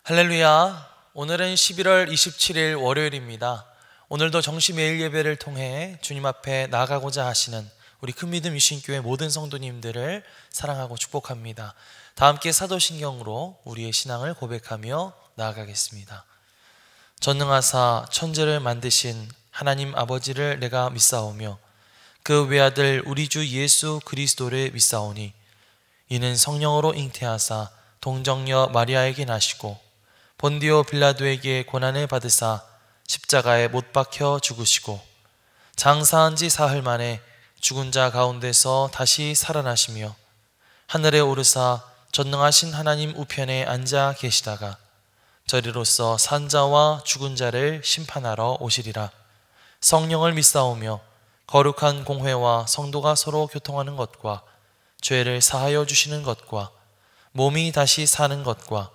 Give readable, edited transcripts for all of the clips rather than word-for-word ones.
할렐루야. 오늘은 11월 27일 월요일입니다. 오늘도 정시 매일 예배를 통해 주님 앞에 나아가고자 하시는 우리 큰믿음 유신교회 모든 성도님들을 사랑하고 축복합니다. 다 함께 사도신경으로 우리의 신앙을 고백하며 나아가겠습니다. 전능하사 천지를 만드신 하나님 아버지를 내가 믿사오며 그 외아들 우리 주 예수 그리스도를 믿사오니 이는 성령으로 잉태하사 동정녀 마리아에게 나시고 본디오 빌라도에게 고난을 받으사 십자가에 못 박혀 죽으시고 장사한 지 사흘 만에 죽은 자 가운데서 다시 살아나시며 하늘에 오르사 전능하신 하나님 우편에 앉아 계시다가 저리로서 산자와 죽은 자를 심판하러 오시리라. 성령을 믿사오며 거룩한 공회와 성도가 서로 교통하는 것과 죄를 사하여 주시는 것과 몸이 다시 사는 것과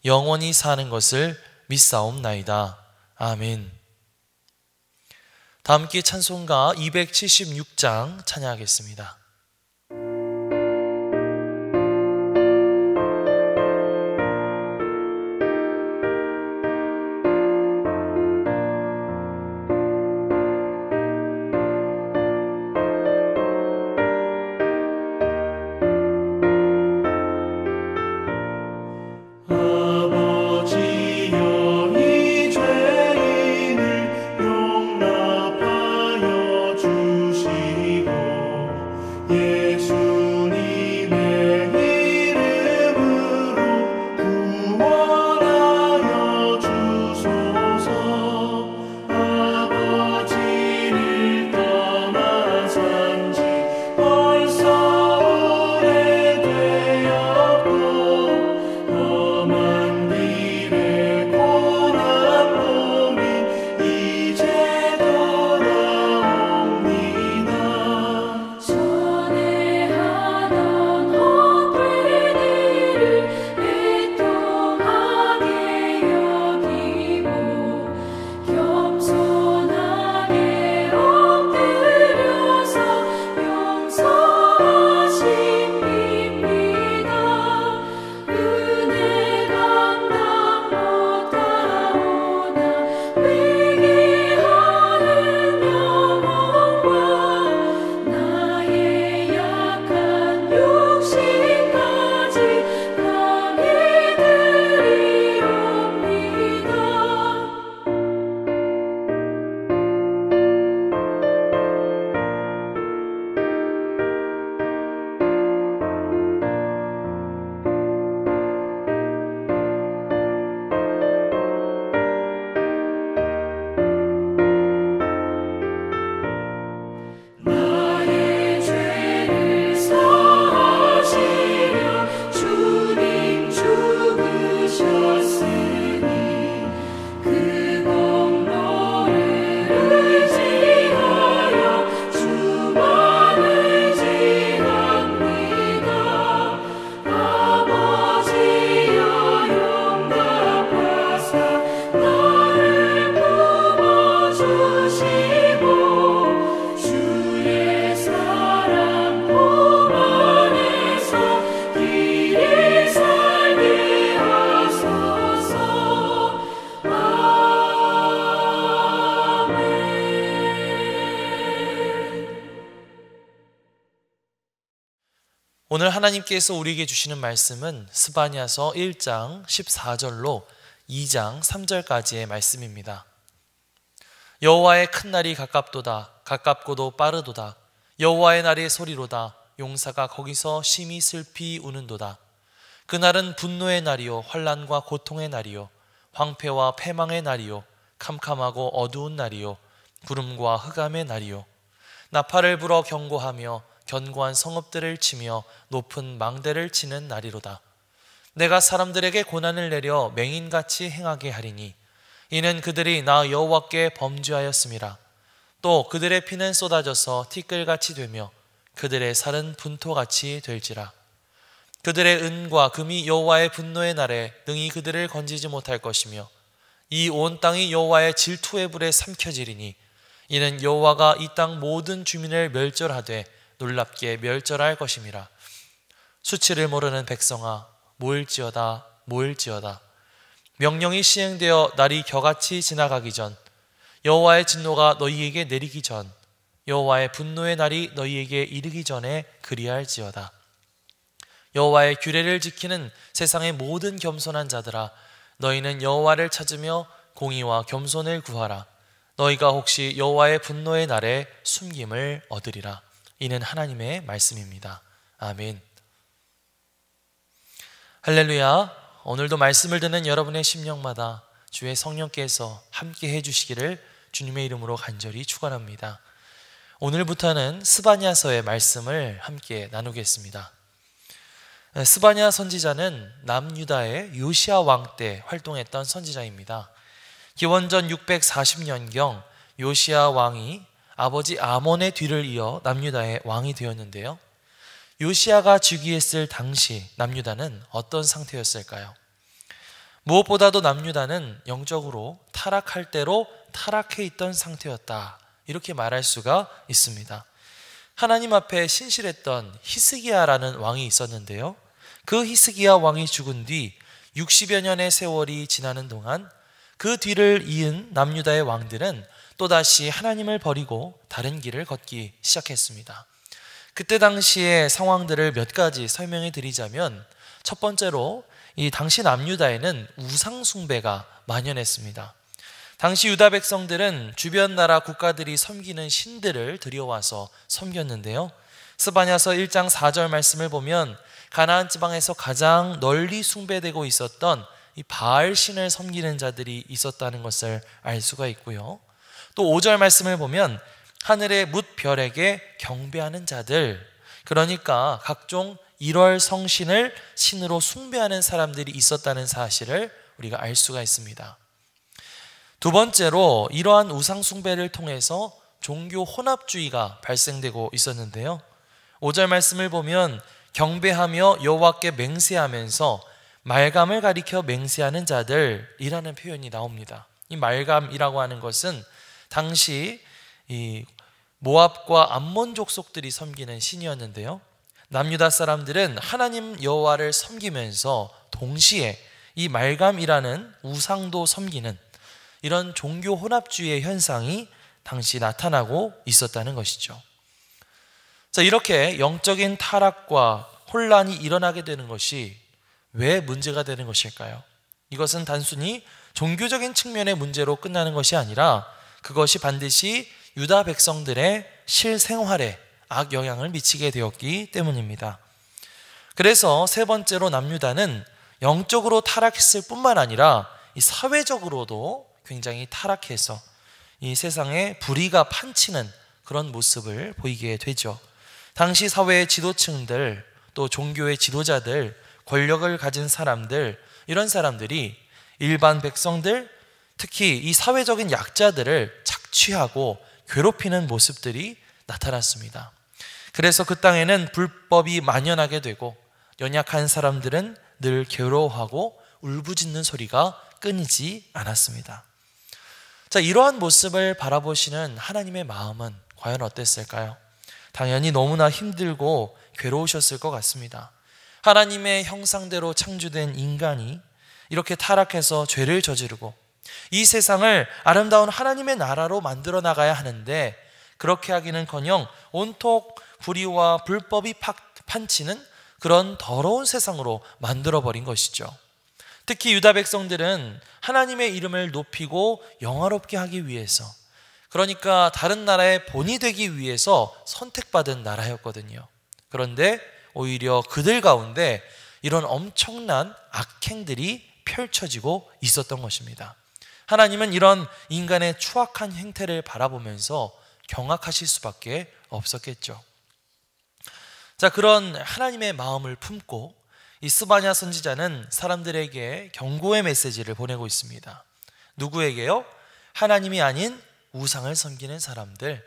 영원히 사는 것을 믿사옵나이다. 아멘. 다 함께 찬송가 276장 찬양하겠습니다. 오늘 하나님께서 우리에게 주시는 말씀은 스바냐서 1장 14절로 2장 3절까지의 말씀입니다. 여호와의 큰 날이 가깝도다. 가깝고도 빠르도다. 여호와의 날의 소리로다. 용사가 거기서 심히 슬피 우는도다. 그날은 분노의 날이요 환난과 고통의 날이요 황폐와 패망의 날이요 캄캄하고 어두운 날이요 구름과 흑암의 날이요 나팔을 불어 경고하며 견고한 성읍들을 치며 높은 망대를 치는 날이로다. 내가 사람들에게 고난을 내려 맹인같이 행하게 하리니 이는 그들이 나 여호와께 범죄하였음이라. 또 그들의 피는 쏟아져서 티끌같이 되며 그들의 살은 분토같이 될지라. 그들의 은과 금이 여호와의 분노의 날에 능히 그들을 건지지 못할 것이며 이 온 땅이 여호와의 질투의 불에 삼켜지리니 이는 여호와가 이 땅 모든 주민을 멸절하되 놀랍게 멸절할 것임이라. 수치를 모르는 백성아 모일지어다 모일지어다. 명령이 시행되어 날이 겨같이 지나가기 전, 여호와의 진노가 너희에게 내리기 전, 여호와의 분노의 날이 너희에게 이르기 전에 그리할지어다. 여호와의 규례를 지키는 세상의 모든 겸손한 자들아, 너희는 여호와를 찾으며 공의와 겸손을 구하라. 너희가 혹시 여호와의 분노의 날에 숨김을 얻으리라. 이는 하나님의 말씀입니다. 아멘. 할렐루야. 오늘도 말씀을 듣는 여러분의 심령마다 주의 성령께서 함께 해주시기를 주님의 이름으로 간절히 축원합니다. 오늘부터는 스바냐서의 말씀을 함께 나누겠습니다. 스바냐 선지자는 남유다의 요시야 왕 때 활동했던 선지자입니다. 기원전 640년경 요시야 왕이 아버지 아몬의 뒤를 이어 남유다의 왕이 되었는데요. 요시야가 즉위했을 당시 남유다는 어떤 상태였을까요? 무엇보다도 남유다는 영적으로 타락할 대로 타락해 있던 상태였다, 이렇게 말할 수가 있습니다. 하나님 앞에 신실했던 히스기야라는 왕이 있었는데요. 그 히스기야 왕이 죽은 뒤 60여 년의 세월이 지나는 동안 그 뒤를 이은 남유다의 왕들은 또다시 하나님을 버리고 다른 길을 걷기 시작했습니다. 그때 당시의 상황들을 몇 가지 설명해 드리자면, 첫 번째로 이 당시 남유다에는 우상 숭배가 만연했습니다. 당시 유다 백성들은 주변 나라 국가들이 섬기는 신들을 들여와서 섬겼는데요. 스바냐서 1장 4절 말씀을 보면 가나안 지방에서 가장 널리 숭배되고 있었던 이 바알 신을 섬기는 자들이 있었다는 것을 알 수가 있고요. 또 5절 말씀을 보면 하늘의 뭇별에게 경배하는 자들, 그러니까 각종 일월 성신을 신으로 숭배하는 사람들이 있었다는 사실을 우리가 알 수가 있습니다. 두 번째로 이러한 우상 숭배를 통해서 종교 혼합주의가 발생되고 있었는데요. 5절 말씀을 보면 경배하며 여호와께 맹세하면서 말감을 가리켜 맹세하는 자들이라는 표현이 나옵니다. 이 말감이라고 하는 것은 당시 이 모압과 암몬 족속들이 섬기는 신이었는데요. 남유다 사람들은 하나님 여호와를 섬기면서 동시에 이 말감이라는 우상도 섬기는 이런 종교 혼합주의의 현상이 당시 나타나고 있었다는 것이죠. 자, 이렇게 영적인 타락과 혼란이 일어나게 되는 것이 왜 문제가 되는 것일까요? 이것은 단순히 종교적인 측면의 문제로 끝나는 것이 아니라 그것이 반드시 유다 백성들의 실생활에 악영향을 미치게 되었기 때문입니다. 그래서 세 번째로 남유다는 영적으로 타락했을 뿐만 아니라 이 사회적으로도 굉장히 타락해서 이 세상에 불의가 판치는 그런 모습을 보이게 되죠. 당시 사회의 지도층들, 또 종교의 지도자들, 권력을 가진 사람들, 이런 사람들이 일반 백성들, 특히 이 사회적인 약자들을 착취하고 괴롭히는 모습들이 나타났습니다. 그래서 그 땅에는 불법이 만연하게 되고 연약한 사람들은 늘 괴로워하고 울부짖는 소리가 끊이지 않았습니다. 자, 이러한 모습을 바라보시는 하나님의 마음은 과연 어땠을까요? 당연히 너무나 힘들고 괴로우셨을 것 같습니다. 하나님의 형상대로 창조된 인간이 이렇게 타락해서 죄를 저지르고 이 세상을 아름다운 하나님의 나라로 만들어 나가야 하는데 그렇게 하기는커녕 온통 불의와 불법이 판치는 그런 더러운 세상으로 만들어버린 것이죠. 특히 유다 백성들은 하나님의 이름을 높이고 영화롭게 하기 위해서, 그러니까 다른 나라의 본이 되기 위해서 선택받은 나라였거든요. 그런데 오히려 그들 가운데 이런 엄청난 악행들이 펼쳐지고 있었던 것입니다. 하나님은 이런 인간의 추악한 행태를 바라보면서 경악하실 수밖에 없었겠죠. 자, 그런 하나님의 마음을 품고 이 스바냐 선지자는 사람들에게 경고의 메시지를 보내고 있습니다. 누구에게요? 하나님이 아닌 우상을 섬기는 사람들,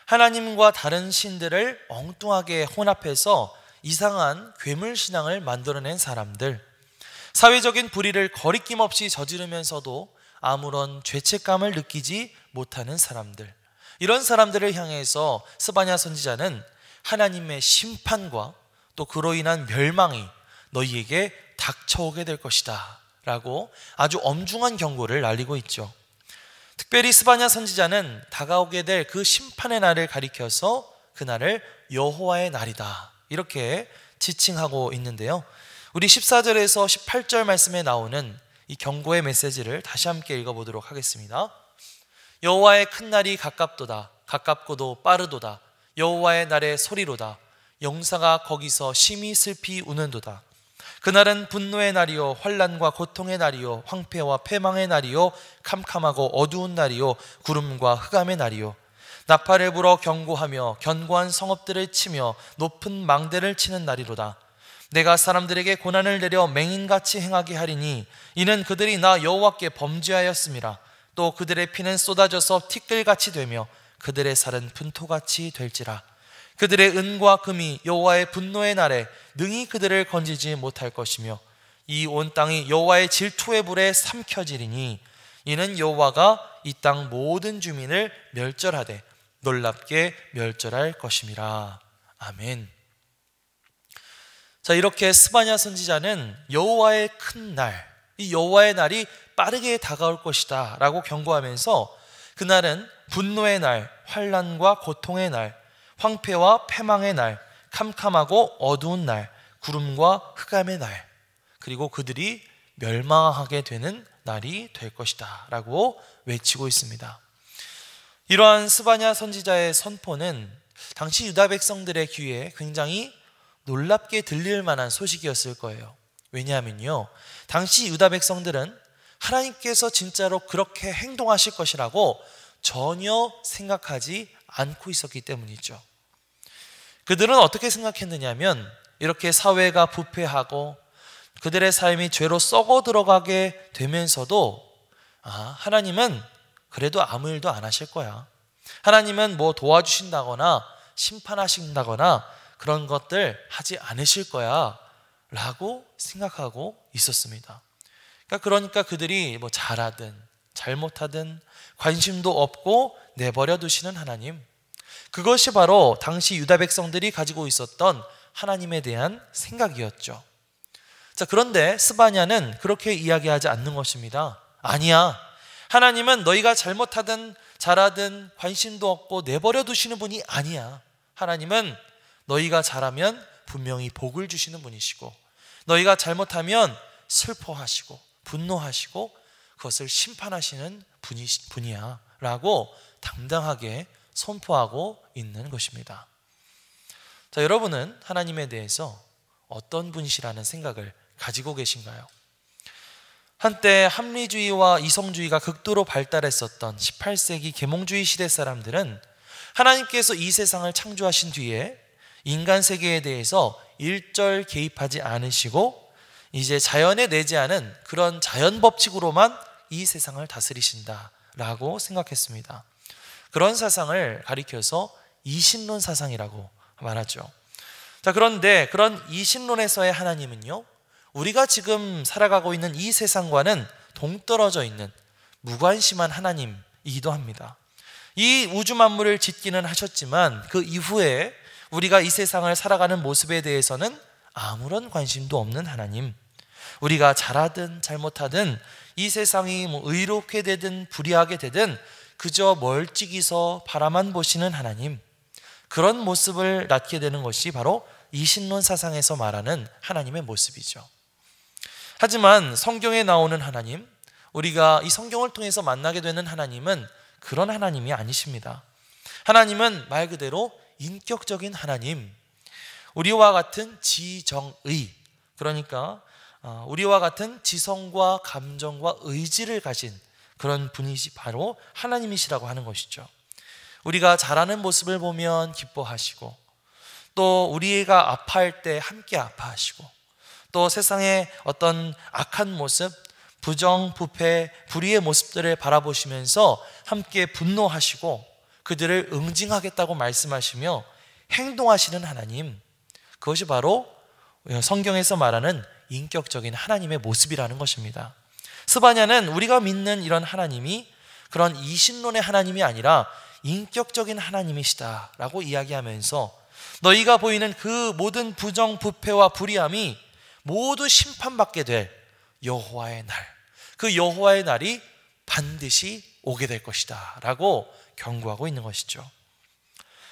하나님과 다른 신들을 엉뚱하게 혼합해서 이상한 괴물신앙을 만들어낸 사람들, 사회적인 불의를 거리낌 없이 저지르면서도 아무런 죄책감을 느끼지 못하는 사람들, 이런 사람들을 향해서 스바냐 선지자는 하나님의 심판과 또 그로 인한 멸망이 너희에게 닥쳐오게 될 것이다 라고 아주 엄중한 경고를 날리고 있죠. 특별히 스바냐 선지자는 다가오게 될 그 심판의 날을 가리켜서 그날을 여호와의 날이다 이렇게 지칭하고 있는데요. 우리 14절에서 18절 말씀에 나오는 이 경고의 메시지를 다시 함께 읽어보도록 하겠습니다. 여호와의 큰 날이 가깝도다. 가깝고도 빠르도다. 여호와의 날의 소리로다. 용사가 거기서 심히 슬피 우는도다. 그날은 분노의 날이요 환난과 고통의 날이요 황폐와 패망의 날이요 캄캄하고 어두운 날이요 구름과 흑암의 날이요 나팔을 불어 경고하며 견고한 성읍들을 치며 높은 망대를 치는 날이로다. 내가 사람들에게 고난을 내려 맹인같이 행하게 하리니 이는 그들이 나 여호와께 범죄하였음이라. 또 그들의 피는 쏟아져서 티끌같이 되며 그들의 살은 분토같이 될지라. 그들의 은과 금이 여호와의 분노의 날에 능히 그들을 건지지 못할 것이며 이 온 땅이 여호와의 질투의 불에 삼켜지리니 이는 여호와가 이 땅 모든 주민을 멸절하되 놀랍게 멸절할 것임이라. 아멘. 자, 이렇게 스바냐 선지자는 여호와의 큰 날, 이 여호와의 날이 빠르게 다가올 것이다 라고 경고하면서 그날은 분노의 날, 환난과 고통의 날, 황폐와 패망의 날, 캄캄하고 어두운 날, 구름과 흑암의 날, 그리고 그들이 멸망하게 되는 날이 될 것이다 라고 외치고 있습니다. 이러한 스바냐 선지자의 선포는 당시 유다 백성들의 귀에 굉장히 놀랍게 들릴 만한 소식이었을 거예요. 왜냐하면요, 당시 유다 백성들은 하나님께서 진짜로 그렇게 행동하실 것이라고 전혀 생각하지 않고 있었기 때문이죠. 그들은 어떻게 생각했느냐면 이렇게 사회가 부패하고 그들의 삶이 죄로 썩어 들어가게 되면서도 하나님은 그래도 아무 일도 안 하실 거야. 하나님은 뭐 도와주신다거나 심판하신다거나 그런 것들 하지 않으실 거야 라고 생각하고 있었습니다. 그러니까 그들이 뭐 잘하든 잘못하든 관심도 없고 내버려 두시는 하나님, 그것이 바로 당시 유다 백성들이 가지고 있었던 하나님에 대한 생각이었죠. 자, 그런데 스바냐는 그렇게 이야기하지 않는 것입니다. 아니야, 하나님은 너희가 잘못하든 잘하든 관심도 없고 내버려 두시는 분이 아니야. 하나님은 너희가 잘하면 분명히 복을 주시는 분이시고 너희가 잘못하면 슬퍼하시고 분노하시고 그것을 심판하시는 분이야 라고 당당하게 선포하고 있는 것입니다. 자, 여러분은 하나님에 대해서 어떤 분이시라는 생각을 가지고 계신가요? 한때 합리주의와 이성주의가 극도로 발달했었던 18세기 계몽주의 시대 사람들은 하나님께서 이 세상을 창조하신 뒤에 인간 세계에 대해서 일절 개입하지 않으시고 이제 자연에 내재하는 그런 자연 법칙으로만 이 세상을 다스리신다라고 생각했습니다. 그런 사상을 가리켜서 이신론 사상이라고 말하죠. 자, 그런데 그런 이신론에서의 하나님은요, 우리가 지금 살아가고 있는 이 세상과는 동떨어져 있는 무관심한 하나님이기도 합니다. 이 우주 만물을 짓기는 하셨지만 그 이후에 우리가 이 세상을 살아가는 모습에 대해서는 아무런 관심도 없는 하나님, 우리가 잘하든 잘못하든 이 세상이 뭐 의롭게 되든 불의하게 되든 그저 멀찍이서 바라만 보시는 하나님, 그런 모습을 낳게 되는 것이 바로 이신론 사상에서 말하는 하나님의 모습이죠. 하지만 성경에 나오는 하나님, 우리가 이 성경을 통해서 만나게 되는 하나님은 그런 하나님이 아니십니다. 하나님은 말 그대로 인격적인 하나님, 우리와 같은 지정의, 그러니까 우리와 같은 지성과 감정과 의지를 가진 그런 분이시 바로 하나님이시라고 하는 것이죠. 우리가 잘하는 모습을 보면 기뻐하시고 또 우리가 아파할 때 함께 아파하시고 또 세상의 어떤 악한 모습, 부정, 부패, 불의의 모습들을 바라보시면서 함께 분노하시고 그들을 응징하겠다고 말씀하시며 행동하시는 하나님, 그것이 바로 성경에서 말하는 인격적인 하나님의 모습이라는 것입니다. 스바냐는 우리가 믿는 이런 하나님이 그런 이신론의 하나님이 아니라 인격적인 하나님이시다라고 이야기하면서 너희가 보이는 그 모든 부정, 부패와 불의함이 모두 심판받게 될 여호와의 날, 그 여호와의 날이 반드시 오게 될 것이다 라고 경고하고 있는 것이죠.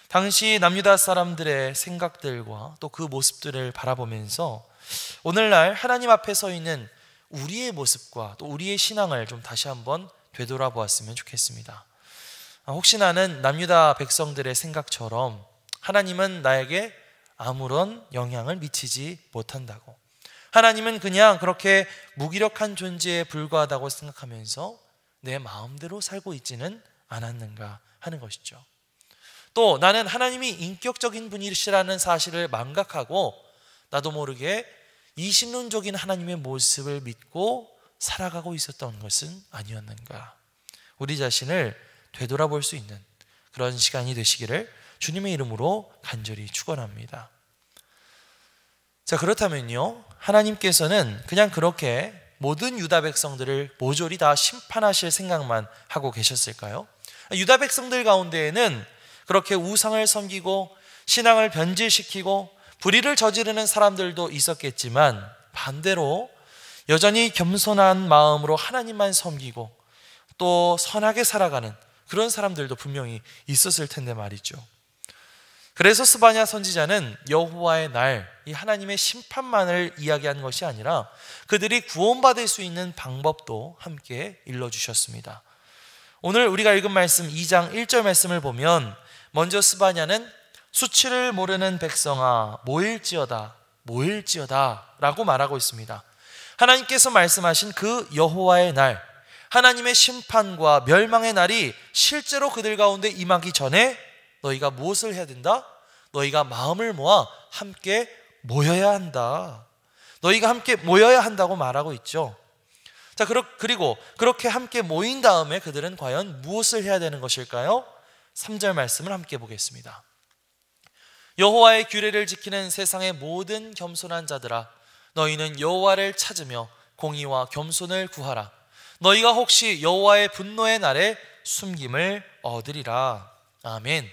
당시 남유다 사람들의 생각들과 또 그 모습들을 바라보면서 오늘날 하나님 앞에 서 있는 우리의 모습과 또 우리의 신앙을 좀 다시 한번 되돌아보았으면 좋겠습니다. 혹시 나는 남유다 백성들의 생각처럼 하나님은 나에게 아무런 영향을 미치지 못한다고, 하나님은 그냥 그렇게 무기력한 존재에 불과하다고 생각하면서 내 마음대로 살고 있지는 않았는가 하는 것이죠. 또 나는 하나님이 인격적인 분이시라는 사실을 망각하고 나도 모르게 이신론적인 하나님의 모습을 믿고 살아가고 있었던 것은 아니었는가. 우리 자신을 되돌아볼 수 있는 그런 시간이 되시기를 주님의 이름으로 간절히 축원합니다. 자, 그렇다면요, 하나님께서는 그냥 그렇게 모든 유다 백성들을 모조리 다 심판하실 생각만 하고 계셨을까요? 유다 백성들 가운데에는 그렇게 우상을 섬기고 신앙을 변질시키고 불의를 저지르는 사람들도 있었겠지만 반대로 여전히 겸손한 마음으로 하나님만 섬기고 또 선하게 살아가는 그런 사람들도 분명히 있었을 텐데 말이죠. 그래서 스바냐 선지자는 여호와의 날, 이 하나님의 심판만을 이야기한 것이 아니라 그들이 구원받을 수 있는 방법도 함께 일러주셨습니다. 오늘 우리가 읽은 말씀 2장 1절 말씀을 보면 먼저 스바냐는 수치를 모르는 백성아 모일지어다 모일지어다 라고 말하고 있습니다. 하나님께서 말씀하신 그 여호와의 날, 하나님의 심판과 멸망의 날이 실제로 그들 가운데 임하기 전에 너희가 무엇을 해야 된다? 너희가 마음을 모아 함께 모여야 한다. 너희가 함께 모여야 한다고 말하고 있죠. 자, 그리고 그렇게 함께 모인 다음에 그들은 과연 무엇을 해야 되는 것일까요? 3절 말씀을 함께 보겠습니다. 여호와의 규례를 지키는 세상의 모든 겸손한 자들아, 너희는 여호와를 찾으며 공의와 겸손을 구하라. 너희가 혹시 여호와의 분노의 날에 숨김을 얻으리라. 아멘.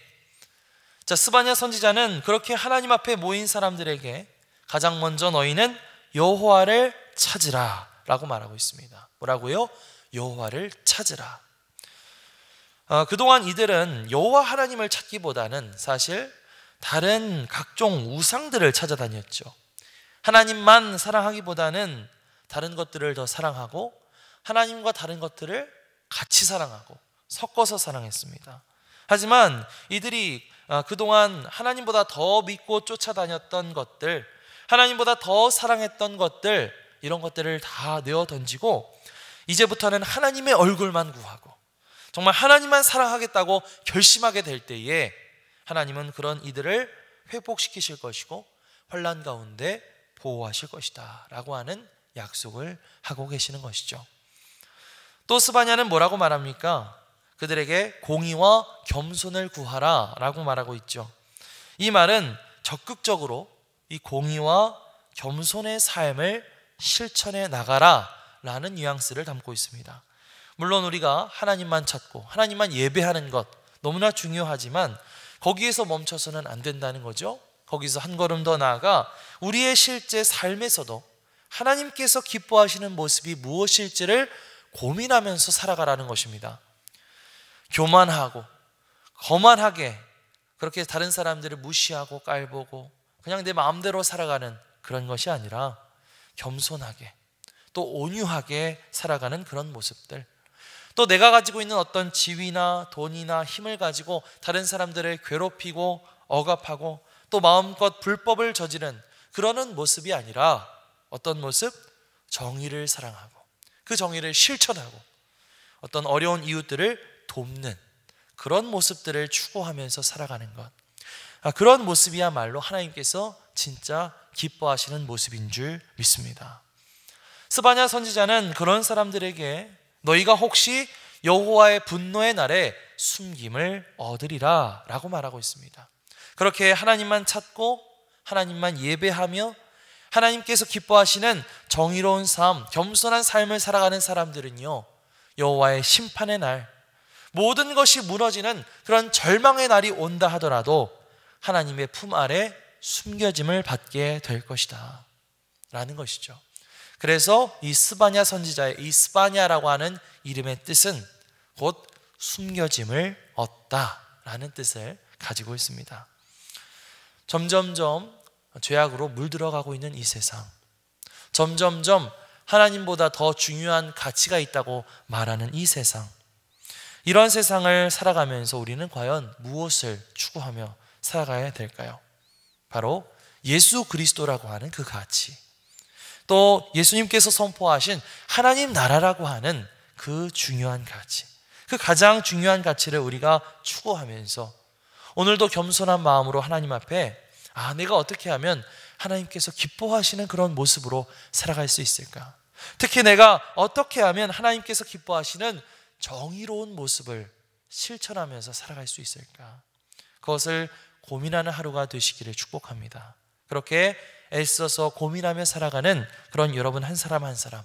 자, 스바냐 선지자는 그렇게 하나님 앞에 모인 사람들에게 가장 먼저 너희는 여호와를 찾으라 라고 말하고 있습니다. 뭐라고요? 여호와를 찾으라. 그동안 이들은 여호와 하나님을 찾기보다는 사실 다른 각종 우상들을 찾아다녔죠. 하나님만 사랑하기보다는 다른 것들을 더 사랑하고 하나님과 다른 것들을 같이 사랑하고 섞어서 사랑했습니다. 하지만 이들이 그동안 하나님보다 더 믿고 쫓아다녔던 것들, 하나님보다 더 사랑했던 것들, 이런 것들을 다 내어 던지고 이제부터는 하나님의 얼굴만 구하고 정말 하나님만 사랑하겠다고 결심하게 될 때에 하나님은 그런 이들을 회복시키실 것이고 환난 가운데 보호하실 것이다 라고 하는 약속을 하고 계시는 것이죠. 또 스바냐는 뭐라고 말합니까? 그들에게 공의와 겸손을 구하라 라고 말하고 있죠. 이 말은 적극적으로 이 공의와 겸손의 삶을 실천해 나가라 라는 뉘앙스를 담고 있습니다. 물론 우리가 하나님만 찾고 하나님만 예배하는 것 너무나 중요하지만 거기에서 멈춰서는 안 된다는 거죠. 거기서 한 걸음 더 나아가 우리의 실제 삶에서도 하나님께서 기뻐하시는 모습이 무엇일지를 고민하면서 살아가라는 것입니다. 교만하고 거만하게 그렇게 다른 사람들을 무시하고 깔보고 그냥 내 마음대로 살아가는 그런 것이 아니라 겸손하게 또 온유하게 살아가는 그런 모습들, 또 내가 가지고 있는 어떤 지위나 돈이나 힘을 가지고 다른 사람들을 괴롭히고 억압하고 또 마음껏 불법을 저지른 그러는 모습이 아니라 어떤 모습? 정의를 사랑하고 그 정의를 실천하고 어떤 어려운 이웃들을 돕는 그런 모습들을 추구하면서 살아가는 것, 그런 모습이야말로 하나님께서 진짜 기뻐하시는 모습인 줄 믿습니다. 스바냐 선지자는 그런 사람들에게 너희가 혹시 여호와의 분노의 날에 숨김을 얻으리라 라고 말하고 있습니다. 그렇게 하나님만 찾고 하나님만 예배하며 하나님께서 기뻐하시는 정의로운 삶, 겸손한 삶을 살아가는 사람들은요, 여호와의 심판의 날, 모든 것이 무너지는 그런 절망의 날이 온다 하더라도 하나님의 품 아래 숨겨짐을 받게 될 것이다 라는 것이죠. 그래서 이 스바냐 선지자의 이 스바냐라고 하는 이름의 뜻은 곧 숨겨짐을 얻다라는 뜻을 가지고 있습니다. 점점점 죄악으로 물들어가고 있는 이 세상, 점점점 하나님보다 더 중요한 가치가 있다고 말하는 이 세상, 이런 세상을 살아가면서 우리는 과연 무엇을 추구하며 살아가야 될까요? 바로 예수 그리스도라고 하는 그 가치, 또 예수님께서 선포하신 하나님 나라라고 하는 그 중요한 가치, 그 가장 중요한 가치를 우리가 추구하면서 오늘도 겸손한 마음으로 하나님 앞에 내가 어떻게 하면 하나님께서 기뻐하시는 그런 모습으로 살아갈 수 있을까? 특히 내가 어떻게 하면 하나님께서 기뻐하시는 정의로운 모습을 실천하면서 살아갈 수 있을까? 그것을 고민하는 하루가 되시기를 축복합니다. 그렇게 애써서 고민하며 살아가는 그런 여러분 한 사람 한 사람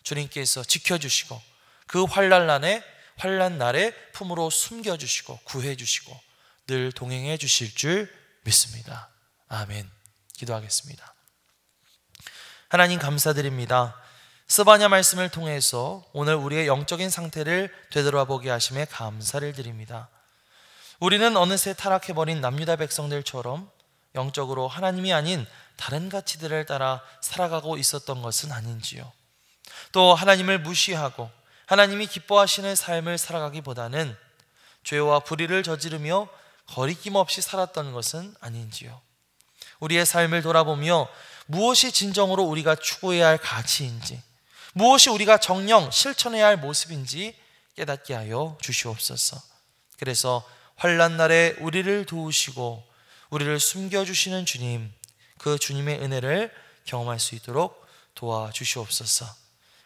주님께서 지켜주시고 그 환난 날에 품으로 숨겨주시고 구해주시고 늘 동행해 주실 줄 믿습니다. 아멘. 기도하겠습니다. 하나님 감사드립니다. 스바냐 말씀을 통해서 오늘 우리의 영적인 상태를 되돌아보게 하심에 감사를 드립니다. 우리는 어느새 타락해버린 남유다 백성들처럼 영적으로 하나님이 아닌 다른 가치들을 따라 살아가고 있었던 것은 아닌지요. 또 하나님을 무시하고 하나님이 기뻐하시는 삶을 살아가기보다는 죄와 불의를 저지르며 거리낌 없이 살았던 것은 아닌지요. 우리의 삶을 돌아보며 무엇이 진정으로 우리가 추구해야 할 가치인지, 무엇이 우리가 정녕 실천해야 할 모습인지 깨닫게 하여 주시옵소서. 그래서 환난 날에 우리를 도우시고 우리를 숨겨주시는 주님, 그 주님의 은혜를 경험할 수 있도록 도와주시옵소서.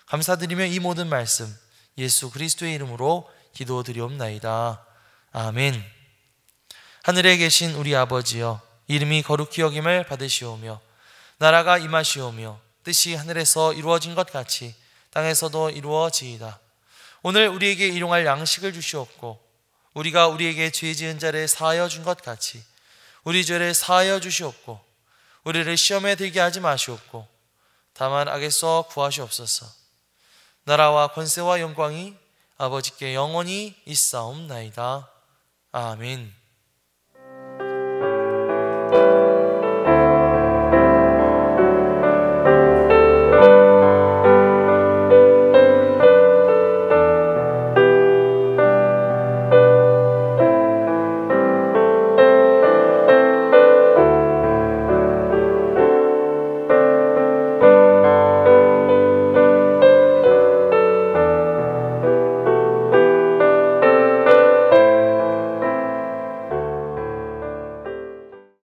감사드리며 이 모든 말씀 예수 그리스도의 이름으로 기도드리옵나이다. 아멘. 하늘에 계신 우리 아버지여, 이름이 거룩히 여김을 받으시오며 나라가 임하시오며 뜻이 하늘에서 이루어진 것 같이 땅에서도 이루어지이다. 오늘 우리에게 일용할 양식을 주시옵고 우리가 우리에게 죄 지은 자를 사하여 준 것 같이 우리 죄를 사하여 주시옵고 우리를 시험에 들게 하지 마시옵고 다만 악에서 구하시옵소서. 나라와 권세와 영광이 아버지께 영원히 있사옵나이다. 아멘.